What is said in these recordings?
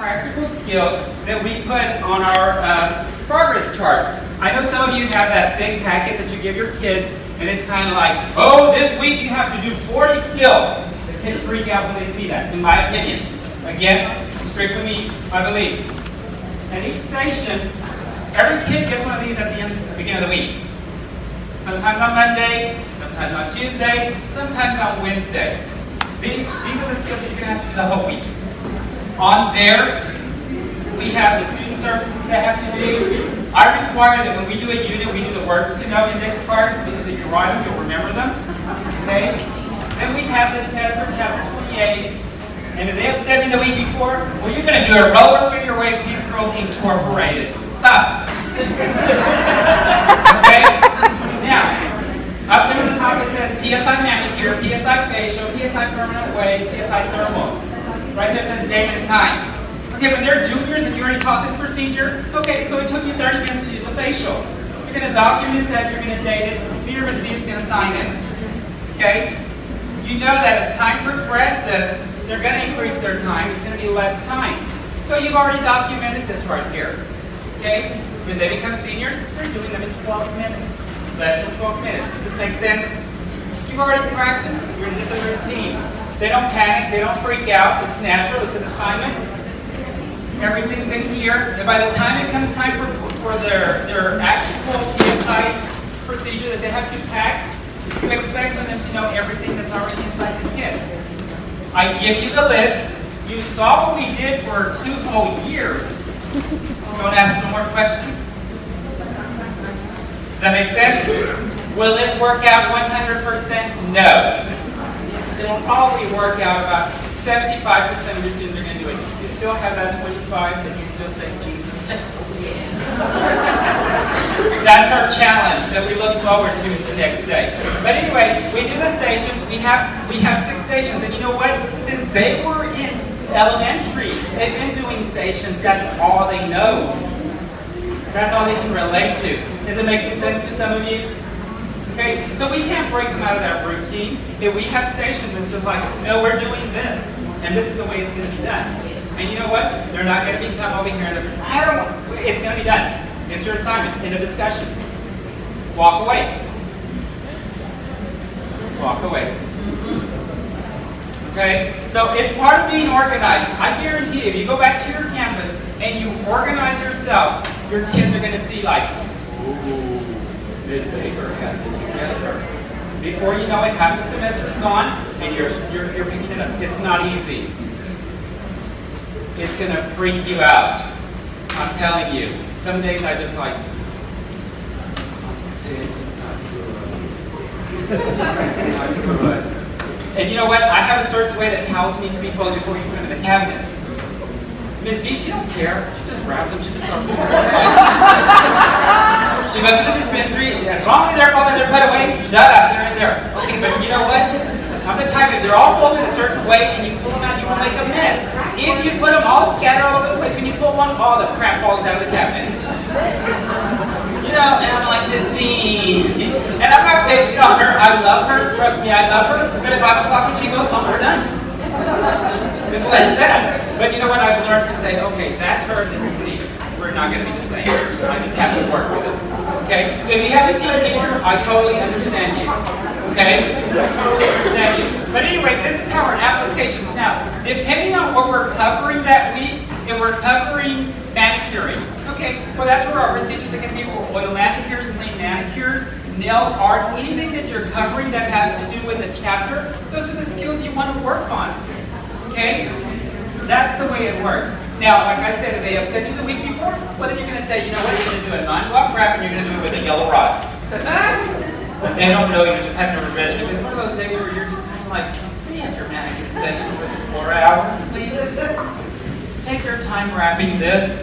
practical skills that we put on our progress chart. I know some of you have that big packet that you give your kids, and it's kind of like, oh, this week you have to do 40 skills. The kids freak out when they see that, in my opinion. Again, strictly me, I believe. And each station, every kid gets one of these at the beginning of the week. Sometimes on Monday, sometimes on Tuesday, sometimes on Wednesday. These are the skills that you're going to have to do the whole week. On there, we have the student services that have to do. I require that when we do a unit, we do the words to know index cards, because if you write them, you'll remember them. Okay? Then we have the test for chapter 28. And if they have said me the week before, well, you're going to do a roller figure wave pink curl incorporated. Thus. Okay? Now, up there at the top it says PSI manicure, PSI facial, PSI permanent wave, PSI thermal. Right there it says date and time. Okay, when they're juniors and you already taught this procedure, okay, so it took you 30 minutes to do the facial. You're going to document that, you're going to date it, the university is going to sign it. Okay? You know that as time progresses, they're going to increase their time, it's going to be less time. So you've already documented this right here. Okay? When they become seniors, they're doing them in 12 minutes. Less than 12 minutes. Does this make sense? You've already practiced, you're into the routine. They don't panic, they don't freak out, it's natural, it's an assignment. Everything's in here, and by the time it comes time for their actual PSI procedure that they have to pack, you expect for them to know everything that's already inside the kit. I give you the list. You saw what we did for 2 whole years. Don't ask no more questions. Does that make sense? Will it work out 100%? No. It'll probably work out about 75% of your students are going to do it. You still have that 25 that you still say, Jesus. That's our challenge that we look forward to the next day. But anyway, we do the stations. We have 6 stations. And you know what? Since they were in elementary, they've been doing stations. That's all they know. That's all they can relate to. Is it making sense to some of you? Okay, so we can't break them out of that routine. If we have stations, it's just like, no, we're doing this, and this is the way it's going to be done. And you know what? They're not going to become over here and it's going to be done. It's your assignment in a discussion. Walk away. Walk away. Okay, so it's part of being organized. I guarantee you, if you go back to your campus and you organize yourself, your kids are going to see like, ooh, Ms. Baker has it together. Before you know it, half the semester's gone, and you're picking it up. It's not easy. It's going to freak you out. I'm telling you. Some days I just like, I'm sick. It's not good. It's not good. And you know what? I have a certain way that towels need to be folded before you put them in the cabinet. Ms. B, she don't care. She just grabs them. She just starts. She goes to the dispensary. As long as they're folded, they're put away. Shut up. They're in there. Okay, but you know what? I'm the type of, they're all folded a certain way, and you pull them out, you won't make a mess. If you put them all scattered all over the place, when you pull one, all the crap falls out of the cabinet. You know, and I'm like, this bee. And I'm not picking on her. I love her. Trust me, I love her. But at 5 o'clock when she goes home, we're done. Simple as that. But you know what? I've learned to say, okay, that's her, this is me. We're not going to be the same. I just have to work with it. Okay? So if you have a teacher, I totally understand you. Okay? I totally understand you. But anyway, this is how our applications now. Depending on what we're covering that week, if we're covering manicuring, okay, well that's where our procedures are going to be for oil manicures, plain manicures, nail art, anything that you're covering that has to do with a chapter, those are the skills you want to work on. Okay? That's the way it works. Now, like I said, if they upset you the week before, well then you're going to say, you know what, you're going to do a 9-block wrap and you're going to do it with a yellow rod. They don't know you just have to revenge because it's one of those days where you're just kind of like, stay at your mannequin station for 4 hours, please. Take your time wrapping this.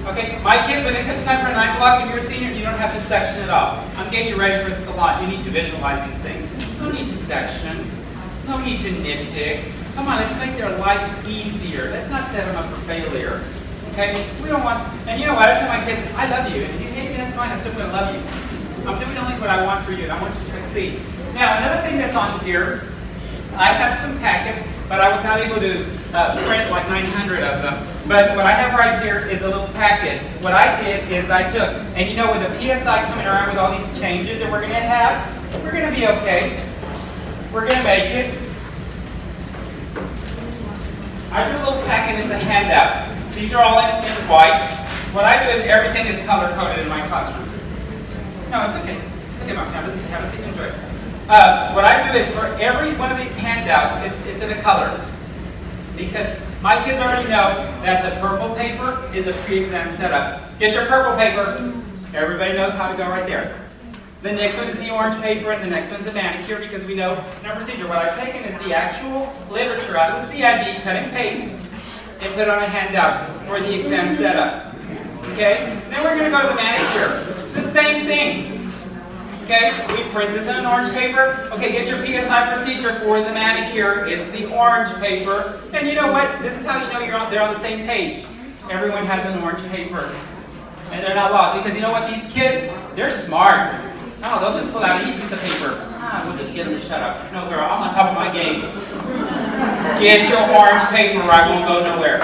Okay, my kids, when it comes time for a 9-block and you're a senior, you don't have to section it off. I'm getting you ready for the salon. You need to visualize these things. No need to section. No need to nitpick. Come on, let's make their life easier. Let's not set them up for failure. Okay? We don't want, and you know what? I tell my kids, I love you. If you hate me, that's fine. I'm still going to love you. I'm doing only what I want for you, and I want you to succeed. Now, another thing that's on here, I have some packets, but I was not able to print like 900 of them. But what I have right here is a little packet. What I did is I took, and you know with the PSI coming around with all these changes that we're going to have, we're going to be okay. We're going to make it. I do a little packet, it's a handout. These are all in white. What I do is everything is color-coded in my classroom. No, it's okay. It's okay, Mom. Have a seat and enjoy it. What I do is for every one of these handouts, it's in a color. Because my kids already know that the purple paper is a pre-exam setup. Get your purple paper. Everybody knows how to go right there. The next one is the orange paper, and the next one's a manicure because we know in our procedure. What I've taken is the actual literature out of the CIB, cut and paste, and put it on a handout for the exam setup. Okay? Then we're going to go to the manicure. The same thing. Okay, we print this in an orange paper. Okay, get your PSI procedure for the manicure. It's the orange paper. And you know what? This is how you know they're on the same page. Everyone has an orange paper. And they're not lost. Because you know what? These kids, they're smart. Oh, they'll just pull out any piece of paper. We'll just get them to shut up. No, girl, I'm on top of my game. Get your orange paper or I won't go nowhere.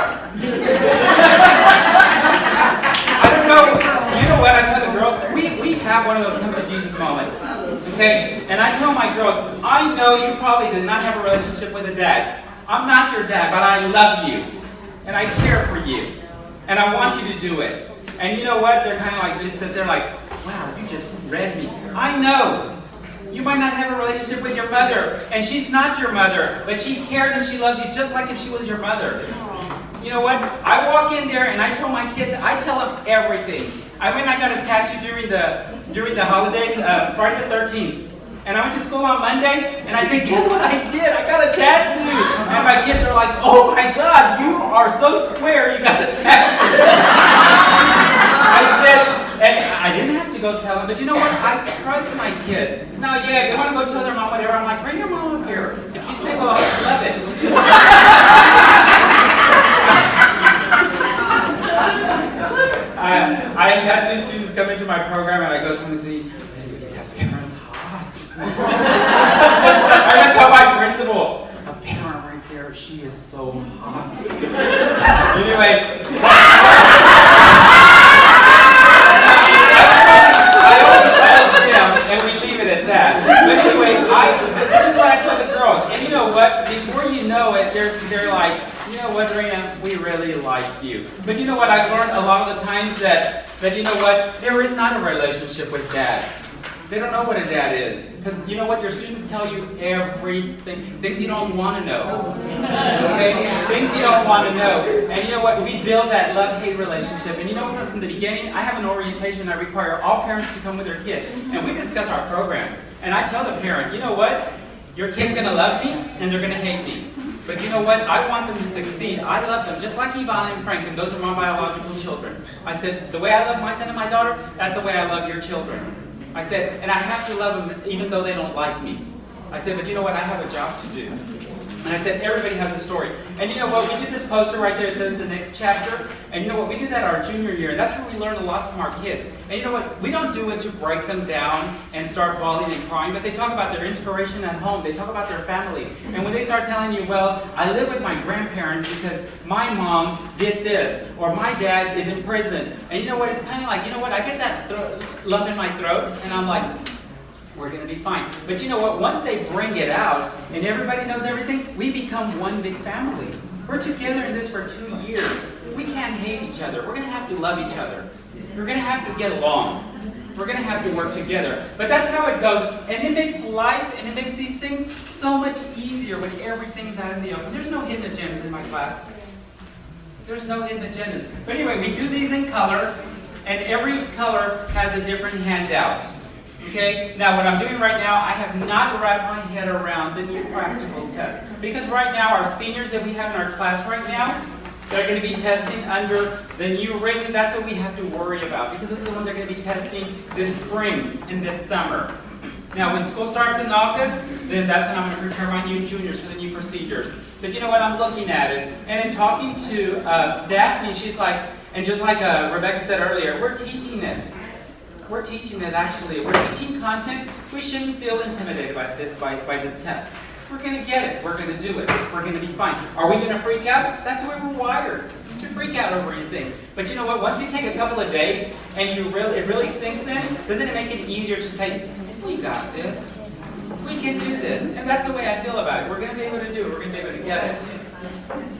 I don't know. You know what? I tell the girls, we have one of those come to Jesus moments. Okay? And I tell my girls, I know you probably did not have a relationship with a dad. I'm not your dad, but I love you. And I care for you. And I want you to do it. And you know what? They're kind of like, just sit there like, wow, you just read me. I know. You might not have a relationship with your mother. And she's not your mother. But she cares and she loves you just like if she was your mother. You know what? I walk in there and I tell my kids, I tell them everything. I went and I got a tattoo during the holidays, Friday the 13th. And I went to school on Monday, and I said, guess what I did? I got a tattoo. And my kids are like, oh my God, you are so square, you got a tattoo. I said, and I didn't have to go tell them, but you know what? I trust my kids. Now, yeah, they want to go tell their mom whatever. I'm like, bring your mom up here. If she's single, I'll love it. I have had 2 students come into my program and I go to them and say, that parent's hot. I'm going to tell my principal, a parent right there, she is so hot. Anyway. I always tell them, and we leave it at that. But anyway, this is what I tell the girls. And you know what? Before you know it, they're like, you know what, Reyna, we really like you. But you know what, I've learned a lot of the times that you know what, there is not a relationship with dad. They don't know what a dad is. Because you know what, your students tell you everything, things you don't want to know. Okay? Things you don't want to know. And you know what, we build that love-hate relationship. And you know what, from the beginning, I have an orientation I require all parents to come with their kids. And we discuss our program. And I tell the parent, you know what, your kid's going to love me and they're going to hate me. But you know what? I want them to succeed. I love them, just like Yvonne and Frank, and those are my biological children. I said, the way I love my son and my daughter, that's the way I love your children. I said, and I have to love them even though they don't like me. I said, but you know what? I have a job to do. And I said, everybody has a story. And you know what? We did this poster right there. It says the next chapter. And you know what? We do that our junior year. And that's where we learn a lot from our kids. And you know what? We don't do it to break them down and start bawling and crying. But they talk about their inspiration at home. They talk about their family. And when they start telling you, well, I live with my grandparents because my mom did this. Or my dad is in prison. And you know what? It's kind of like, you know what? I get that lump in my throat. And I'm like, we're going to be fine. But you know what? Once they bring it out and everybody knows everything, we become one big family. We're together in this for 2 years. We can't hate each other. We're going to have to love each other. We're going to have to get along. We're going to have to work together. But that's how it goes. And it makes life and it makes these things so much easier when everything's out in the open. There's no hidden agendas in my class. There's no hidden agendas. But anyway, we do these in color, and every color has a different handout. Okay, now what I'm doing right now, I have not wrapped my head around the new practical test. Because right now, our seniors that we have in our class right now, they're going to be testing under the new written. That's what we have to worry about. Because those are the ones that are going to be testing this spring and this summer. Now, when school starts in August, then that's when I'm going to prepare my new juniors for the new procedures. But you know what, I'm looking at it. And in talking to Daphne, she's like, and just like Rebecca said earlier, we're teaching it. We're teaching it actually. We're teaching content. We shouldn't feel intimidated by this test. We're going to get it. We're going to do it. We're going to be fine. Are we going to freak out? That's the way we're wired. To freak freak out over anything. But you know what? Once you take a couple of days and it really sinks in, doesn't it make it easier to say, we got this. We can do this. And that's the way I feel about it. We're going to be able to do it. We're going to be able to get it.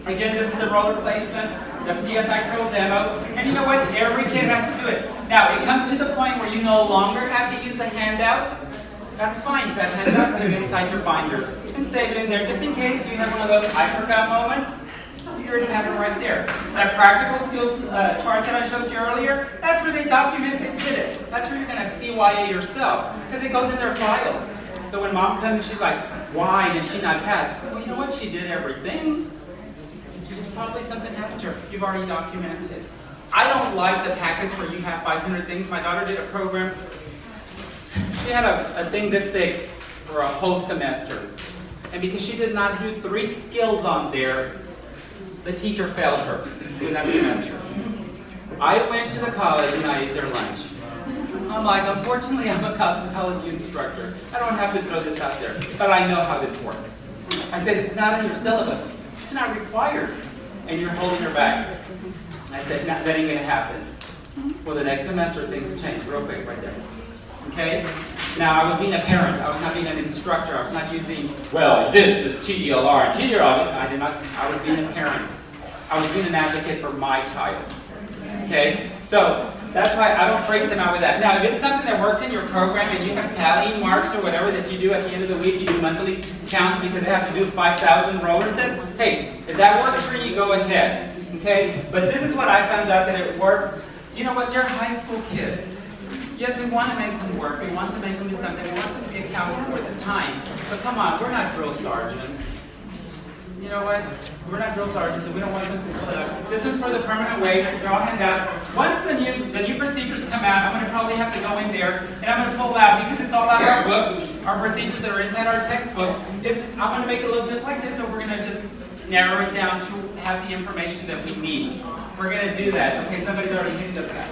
Again, this is the roller placement, the PSI curl demo. And you know what? Every kid has to do it. Now, it comes to the point where you no longer have to use a handout. That's fine. That handout, put it inside your binder and save it in there just in case you have one of those I forgot moments. You already have it right there. That practical skills chart that I showed you earlier, that's where they documented they did it. That's where you're going to CYA yourself because it goes in their file. So when mom comes, she's like, why did she not pass? Well, you know what? She did everything. She just probably something happened to her. You've already documented. I don't like the packets where you have 500 things. My daughter did a program. She had a thing this thick for a whole semester. And because she did not do 3 skills on there, the teacher failed her in that semester. I went to the college and I ate their lunch. I'm like, unfortunately, I'm a cosmetology instructor. I don't have to throw this out there, but I know how this works. I said, it's not in your syllabus. It's not required. And you're holding her back. I said, that ain't gonna happen. Well, the next semester, things changed real quick right there. Okay? Now, I was being a parent. I was not being an instructor. I was not using, well, this is TDLR and TDLR. I was being a parent. I was being an advocate for my child. Okay? So, that's why I don't break them out with that. Now, if it's something that works in your program and you have tallying marks or whatever that you do at the end of the week, you do monthly counts because they have to do 5,000 roller sets, hey, if that works for you, go ahead. Okay? But this is what I found out that it works. You know what? They're high school kids. Yes, we want to make them work. We want to make them do something. We want them to be accountable for the time. But come on, we're not drill sergeants. You know what? We're not drill sergeants, and we don't want them to collapse. This is for the permanent way. They're all handed out. Once the new procedures come out, I'm going to probably have to go in there, and I'm going to pull out, because it's all out of our books, our procedures that are inside our textbooks, I'm going to make it look just like this, but we're going to just narrow it down to have the information that we need. We're going to do that. Okay, somebody's already hinted at that.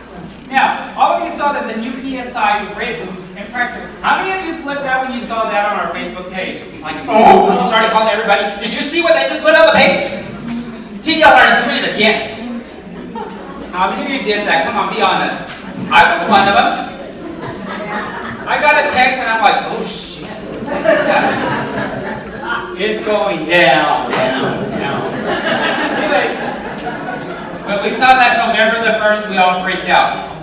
Now, all of you saw that the new PSI written in practice. How many of you flipped out when you saw that on our Facebook page? Like, oh, you started calling everybody. Did you see what they just put on the page? TDLR's doing it again. How many of you did that? Come on, be honest. I was one of them. I got a text and I'm like, oh shit. It's going down, down, down. Anyway, when we saw that November the 1st, we all freaked out.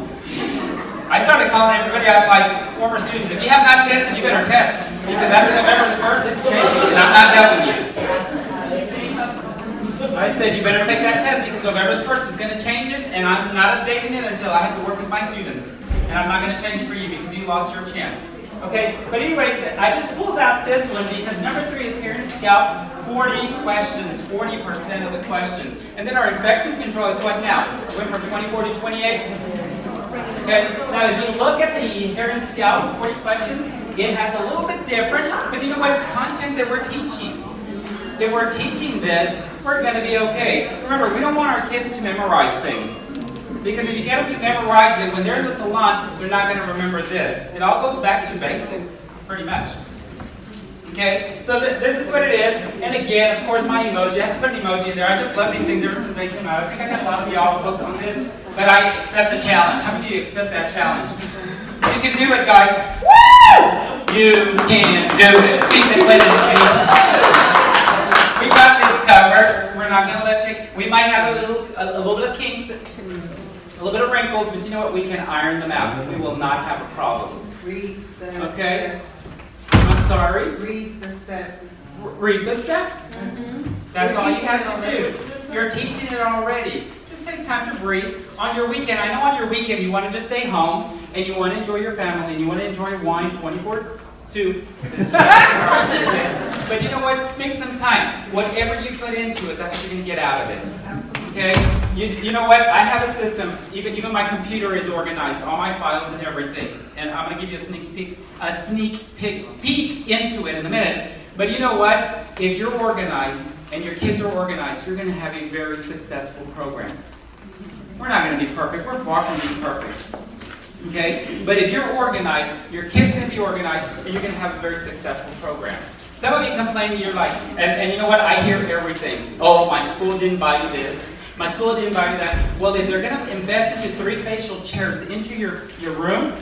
I started calling everybody out like former students. If you have not tested, you better test. Because after November the 1st, it's changing, and I'm not helping you. I said, you better take that test because November the 1st is going to change it, and I'm not updating it until I have to work with my students. And I'm not going to change it for you because you lost your chance. Okay? But anyway, I just pulled out this one because number 3 is Hair and Scalp. 40 questions, 40% of the questions. And then our infection control is what now? It went from 24 to 28. Okay, now if you look at the Hair and Scalp 40 questions, it has a little bit different, but you know what? It's content that we're teaching. If we're teaching this, we're going to be okay. Remember, we don't want our kids to memorize things. Because if you get them to memorize it, when they're in the salon, they're not going to remember this. It all goes back to basics, pretty much. Okay, so this is what it is. And again, of course, my emoji. I have to put an emoji in there. I just love these things ever since they came out. I think I got a lot of y'all hooked on this. But I accept the challenge. How many of you accept that challenge? You can do it, guys. Woo! You can do it. See the women. We got this covered. We're not going to let it. We might have a little bit of kinks, a little bit of wrinkles, but you know what? We can iron them out. We will not have a problem. Read the okay? I'm sorry? Read the steps. Read the steps? That's all you have to do. You're teaching it already. Just take time to breathe. On your weekend, I know on your weekend you want to just stay home and you want to enjoy your family and you want to enjoy wine 24/2. But you know what? Make some time. Whatever you put into it, that's what you're going to get out of it. Okay? You know what? I have a system. Even my computer is organized. All my files and everything. And I'm going to give you a sneak peek into it in a minute. But you know what? If you're organized and your kids are organized, you're going to have a very successful program. We're not going to be perfect. We're far from being perfect. Okay? But if you're organized, your kid's going to be organized, and you're going to have a very successful program. Some of you complain, you're like, and you know what? I hear everything. Oh, my school didn't buy you this. My school didn't buy me that. Well, if they're going to invest into 3 facial chairs into your room,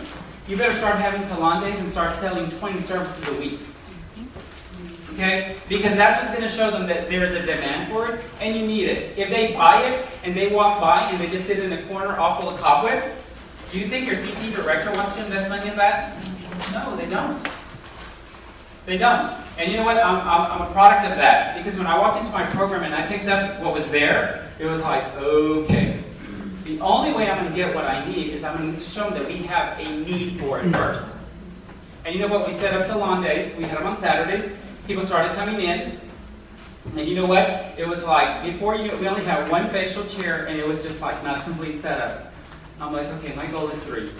you better start having salon days and start selling 20 services a week. Okay? Because that's what's going to show them that there's a demand for it and you need it. If they buy it and they walk by and they just sit in a corner all full of cobwebs, do you think your CT director wants to invest money in that? No, they don't. They don't. And you know what? I'm a product of that. Because when I walked into my program and I picked up what was there, it was like, okay. The only way I'm going to get what I need is I'm going to show them that we have a need for it first. And you know what? We set up salon days. We had them on Saturdays. People started coming in. And you know what? It was like, before we only had 1 facial chair, and it was just like not a complete setup. I'm like, okay, my goal is 3.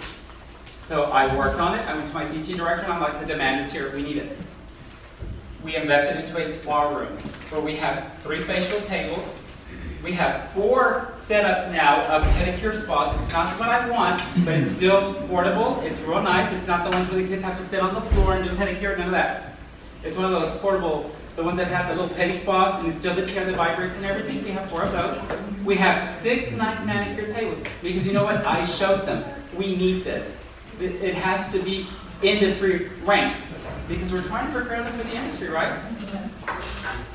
So I worked on it. I went to my CT director, and I'm like, the demand is here. We need it. We invested into a spa room where we have 3 facial tables. We have 4 setups now of pedicure spas. It's not what I want, but it's still portable. It's real nice. It's not the ones where the kids have to sit on the floor and do pedicure, none of that. It's one of those portable, the ones that have the little pedi spas, and it's still the chair that vibrates and everything. We have 4 of those. We have 6 nice manicure tables, because you know what? I showed them. We need this. It has to be industry ranked, because we're trying to prepare them for the industry, right?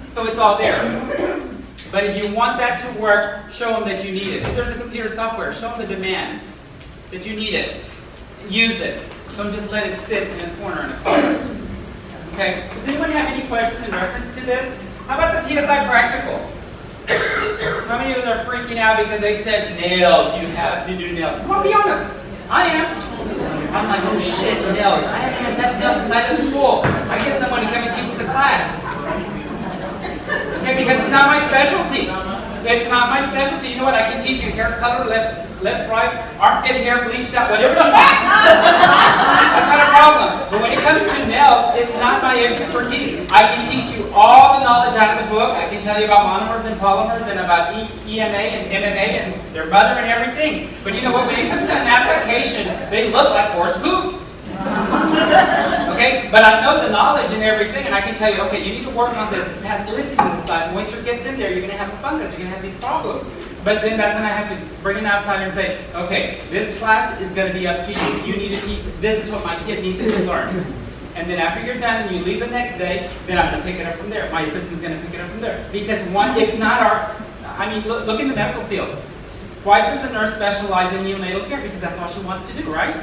So it's all there. But if you want that to work, show them that you need it. If there's a computer software, show them the demand, that you need it. Use it. Don't just let it sit in a corner in a corner. Okay? Does anyone have any questions in reference to this? How about the PSI practical? How many of us are freaking out because they said nails, you have to do nails? Come on, be honest. I am. I'm like, oh shit, nails. I haven't even touched nails since I left school. I get someone to come and teach the class. Okay, because it's not my specialty. It's not my specialty. You know what? I can teach you hair color, left, right, armpit hair, bleached out, whatever you want. That's not a problem. But when it comes to nails, it's not my expertise. I can teach you all the knowledge out of the book. I can tell you about monomers and polymers and about EMA and MMA and their mother and everything. But you know what? When it comes to an application, they look like horse hooves. Okay, but I know the knowledge and everything, and I can tell you, okay, you need to work on this. It has lifting to the side. Moisture gets in there. You're going to have a fungus. You're going to have these problems. But then that's when I have to bring it outside and say, okay, this class is going to be up to you. You need to teach. This is what my kid needs to learn. And then after you're done and you leave the next day, then I'm going to pick it up from there. My assistant's going to pick it up from there. Because one, it's not our, I mean, look in the medical field. Why does a nurse specialize in neonatal care? Because that's all she wants to do, right?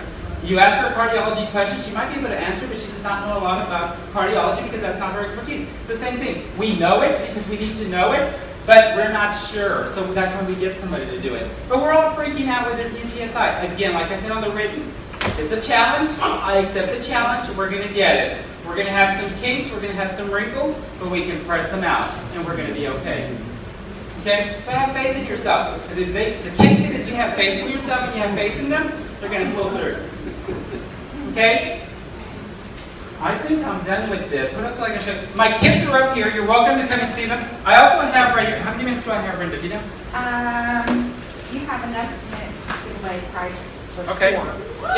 You ask her a cardiology question, she might be able to answer, but she does not know a lot about cardiology because that's not her expertise. It's the same thing. We know it because we need to know it, but we're not sure. So that's when we get somebody to do it. But we're all freaking out with this new PSI. Again, like I said on the written, it's a challenge. I accept the challenge. We're going to get it. We're going to have some kinks. We're going to have some wrinkles, but we can press them out, and we're going to be okay. Okay? So have faith in yourself. Because if the kids see that you have faith in yourself and you have faith in them, they're going to pull through. Okay? I think I'm done with this. What else do I can show you? My kids are up here. You're welcome to come and see them. I also have right here. How many minutes do I have, Brenda? Do you know? You have enough minutes to like try to Okay.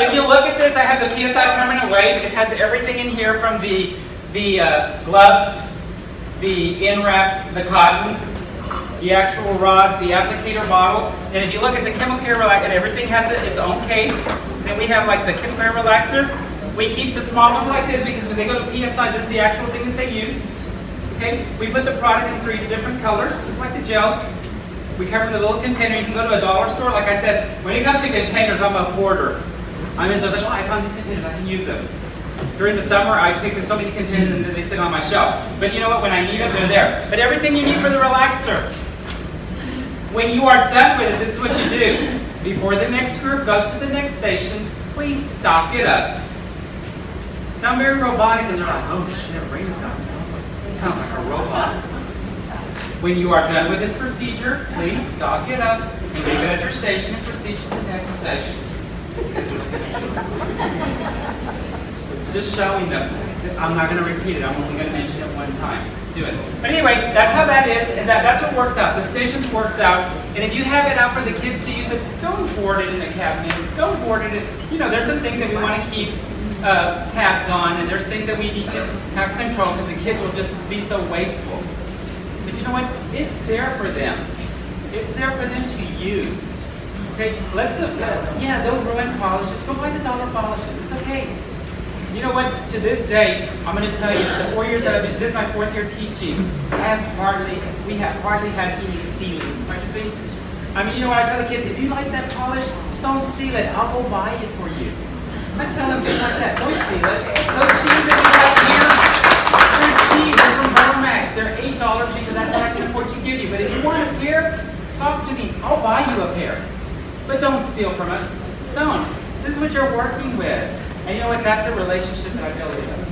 If you look at this, I have the PSI permanent weight. It has everything in here from the gloves, the in wraps, the cotton, the actual rods, the applicator bottle. And if you look at the chemical hair relaxer, everything has its own case. Then we have like the chemical hair relaxer. We keep the small ones like this because when they go to PSI, this is the actual thing that they use. Okay, we put the product in 3 different colors, just like the gels. We cover the little container. You can go to a dollar store. Like I said, when it comes to containers, I'm a hoarder. I'm just like, oh, I found these containers, I can use them. During the summer, I pick up so many containers and then they sit on my shelf. But you know what? When I need them, they're there. But everything you need for the relaxer. When you are done with it, this is what you do. Before the next group goes to the next station, please stock it up. Sound very robotic, and they're like, oh shit, Reyna's got it. Sounds like a robot. When you are done with this procedure, please stock it up and leave it at your station and proceed to the next station. It's just showing them. I'm not going to repeat it. I'm only going to mention it one time. Do it. But anyway, that's how that is, and that's what works out. The stations works out, and if you have it out for the kids to use it, don't board it in a cabinet. Don't board it. You know, there's some things that we want to keep tabs on, and there's things that we need to have control because the kids will just be so wasteful. But you know what? It's there for them. It's there for them to use. Okay, yeah, they'll ruin polishes. Go buy the dollar polishes. It's okay. You know what? To this day, I'm going to tell you, the 4 years that I've been, this is my 4th year teaching. We have hardly had any stealing. Right, sweet? I mean, you know what I tell the kids? If you like that polish, don't steal it. I'll go buy it for you. I tell them just like that. Don't steal it. Those shoes that you have here, they're cheap. They're from Max. They're $8 because that's what I can afford to give you. But if you want a pair, talk to me. I'll buy you a pair. But don't steal from us. Don't. This is what you're working with. And you know what? That's a relationship that I built with them.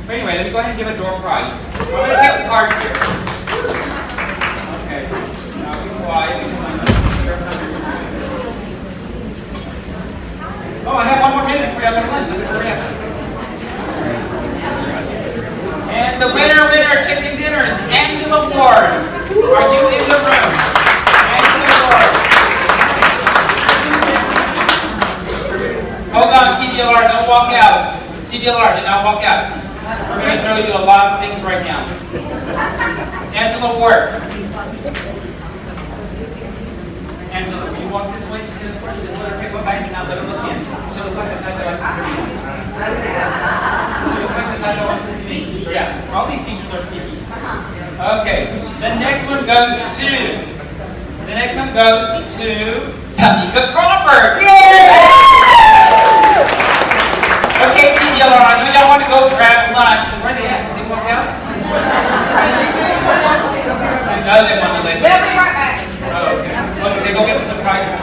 But anyway, let me go ahead and give a door prize. I'm going to pick a card here. Okay. Now be quiet. Oh, I have one more minute before you have to lunch. Hurry up. And the winner of chicken dinner is Angela Ward. Are you in the room? Angela Ward. Hold on, TDLR, don't walk out. TDLR, do not walk out. We're going to throw you a lot of things right now. Angela Ward. Angela, will you walk this way? She's going to squirt this little paper back and not let her look in. She looks like the type that wants to see. She looks like the type that wants to see. Yeah, all these teachers are sneaky. Okay, the next one goes to Tamika Crawford. Yay! Okay, TDLR, I know y'all want to go grab lunch. Where are they at? They walk out? No, they want to leave. They'll be right back. Oh, okay. Okay, they go get some prizes.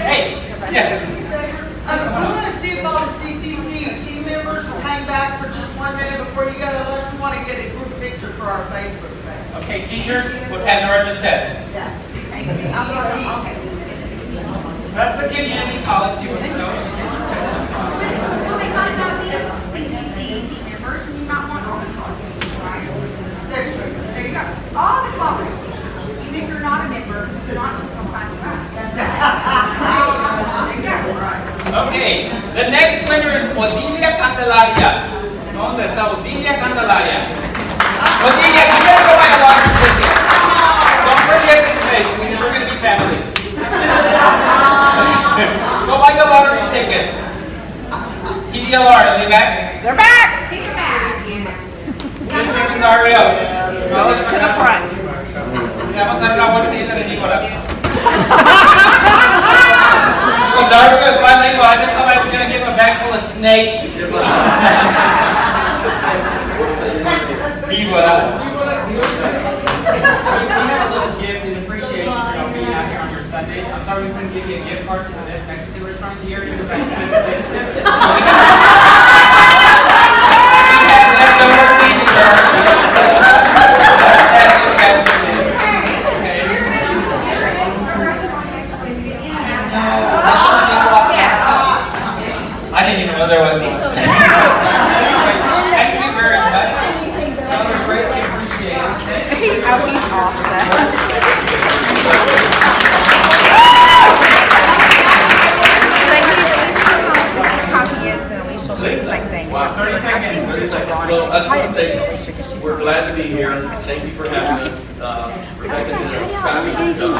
Hey, yes. We want to see if all the CCC team members will hang back for just 1 minute before you go to lunch. We want to get a group picture for our Facebook page. Okay, teacher, what Pat Norton just said. CCC. That's a community college people know. Well, they might not be CCC team members, and you might want all the college teachers, right? There you go. All the college teachers, even if you're not a member, you're not just going to sign you up. There you go. Okay, the next winner is Odilia Candelaria. ¿Dónde está Odilia Candelaria? Odilia, you better go buy a lottery ticket. Don't forget this face because we're going to be family. Go buy your lottery ticket. TDLR, are they back? They're back. They're back. Mr. Rosario. Go to the front. Vamos a dar una bolsita de Nicolás. Rosario is bilingual. I just thought I was going to give him a bag full of snakes. Víboras. We have a little gift in appreciation of being out here on your Sunday. I'm sorry we couldn't give you a gift card to the best Mexican restaurant here because I can't expensive. We had leftover t-shirts. I didn't even know there was one. Thank you very much. That was greatly appreciated. He's awesome. This is how he is, and Alicia will do the same thing. Wow, 30 seconds. 30 seconds. Well, I just want to say we're glad to be here. Thank you for having us. Rebecca did a fabulous job.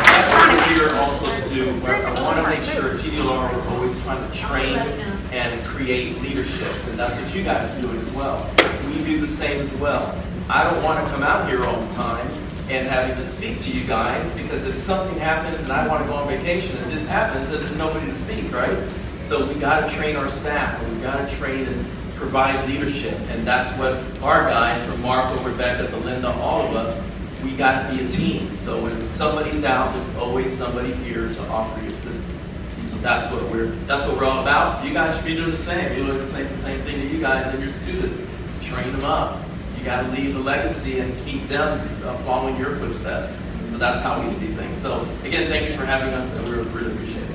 That's what we're here also to do. I want to make sure TDLR we're always trying to train and create leaderships, and that's what you guys are doing as well. We do the same as well. I don't want to come out here all the time and having to speak to you guys because if something happens and I want to go on vacation and this happens, then there's nobody to speak, right? So we got to train our staff and we got to train and provide leadership, and that's what our guys from Marco, Rebecca, Belinda, all of us, we got to be a team. So when somebody's out, there's always somebody here to offer you assistance. So that's what we're all about. You guys should be doing the same. You're doing the same thing to you guys and your students. Train them up. You got to leave a legacy and keep them following your footsteps. So that's how we see things. So again, thank you for having us, and we really appreciate it.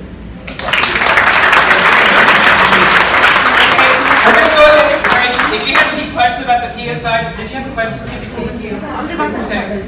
We're going to go ahead and break. If you have any questions about the PSI, did you have a question for me before the PSI? Okay.